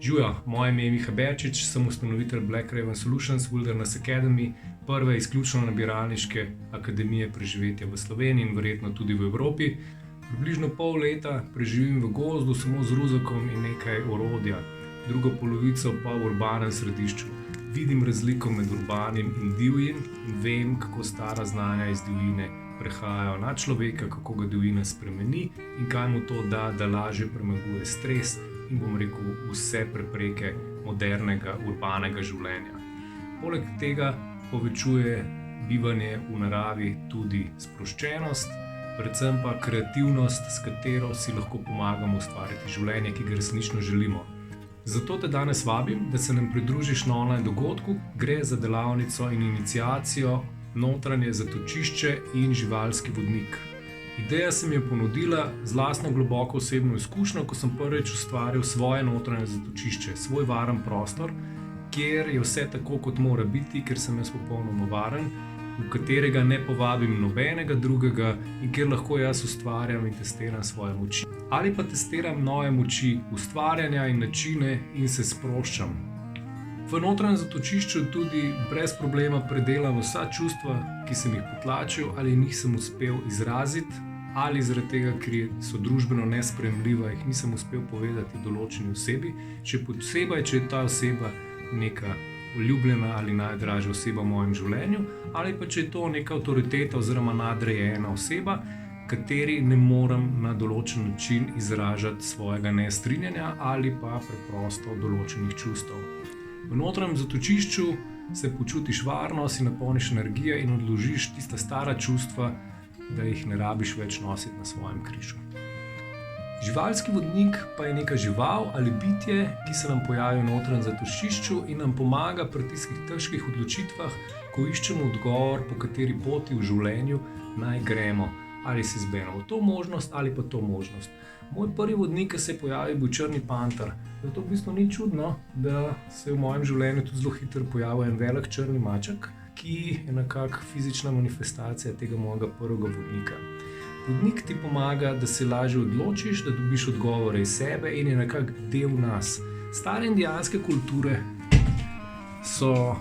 Živijo, moje ime je Miha Berčič, sem ustanovitelj Black Raven Solutions Wilderness Academy, prve izključno nabiralniške akademije preživetja v Sloveniji in verjetno tudi v Evropi. Približno pol leta preživim v gozdu samo z ruzakom in nekaj orodja, drugo polovico pa v urbanem središču. Vidim razliko med urbanim in divjim in vem, kako stara znanja iz divjine prehajajo na človeka, kako ga divjina spremeni in kaj mu to da, da lažje premaguje stres in vse prepreke modernega urbanega življenja. Poleg tega povečuje bivanje v naravi tudi sproščenost, predvsem pa kreativnost, s katero si lahko pomagamo ustvariti življenje, ki ga resnično želimo. Zato te danes vabim, da se nam pridružiš na online dogodku. Gre za delavnico in iniciacijo Notranje zatočišče in živalski vodnik. Ideja se mi je ponudila z lastno globoko osebno izkušnjo, ko sem prvič ustvaril svoje notranje zatočišče, svoj varen prostor, kjer je vse tako, kot mora biti, ker sem jaz popolnoma varen, v katerega ne povabim nobenega drugega in kjer lahko jaz ustvarjam in testiram svoje moči. Ali pa testiram nove moči ustvarjanja in načine in se sproščam. V notranjem zatočišču tudi brez problema predelam vsa čustva, ki sem jih potlačil ali nisem uspel izraziti, ali zaradi tega, ker so družbeno nesprejemljiva, jih nisem uspel povedati določeni osebi, če je ta oseba neka ljubljena ali najdražja oseba v mojem življenju, ali pa če je to neka avtoriteta oziroma nadrejena oseba, kateri ne morem na določen način izražati svojega nestrinjanja ali pa preprosto določenih čustev. V notranjem zatočišču se počutiš varno, si napolniš energije in odložiš tista stara čustva, da jih ne rabiš več nositi na svojem križu. Živalski vodnik pa je neka žival ali bitje, ki se nam pojavi v notranjem zatočišču in nam pomaga pri tistih težkih odločitvah, ko iščemo odgovor, po kateri poti v življenju naj gremo. Ali si izberemo to možnost ali pa to možnost. Moj prvi vodnik, ki se je pojavil, je bil črni panter. Zato v bistvu ni čudno, da se je v mojem življenju tudi zelo hitro pojavil en velik črni maček, ki je nekako fizična manifestacija tega mojega prvega vodnika. Vodnik ti pomaga, da se lažje odločiš, da dobiš odgovore iz sebe in je nekako del nas. Stare indijanske kulture so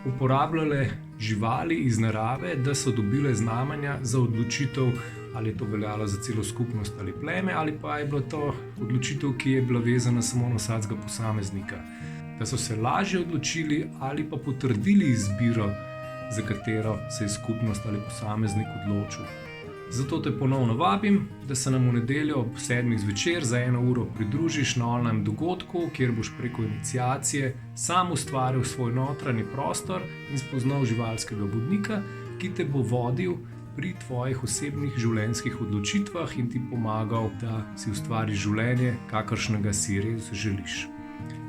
uporabljale živali iz narave, da so dobile znamenja za odločitev, ali je to veljalo za celo skupnost ali pleme, ali pa je bila to odločitev, ki je bila vezana samo na vsakega posameznika. Da so se lažje odločili ali pa potrdili izbiro, za katero se je skupnost ali posameznik odločil. Zato te ponovno vabim, da se nam v nedeljo ob 7. zvečer za 1 uro pridružiš na online dogodku, kjer boš preko iniciacije sam ustvaril svoj notranji prostor in spoznal živalskega vodnika, ki te bo vodil pri tvojih osebnih življenjskih odločitvah in ti pomagal, da si ustvariš življenje, kakršnega si res želiš.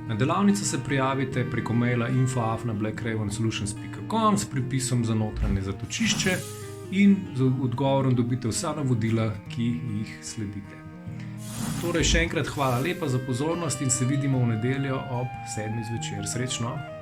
Na delavnico se prijavite preko maila info@blackravensolutions.com s pripisom za notranje zatočišče in z odgovorom dobite vsa navodila, ki jih sledite. Torej še enkrat hvala lepa za pozornost in se vidimo v nedeljo ob 7. zvečer. Srečno!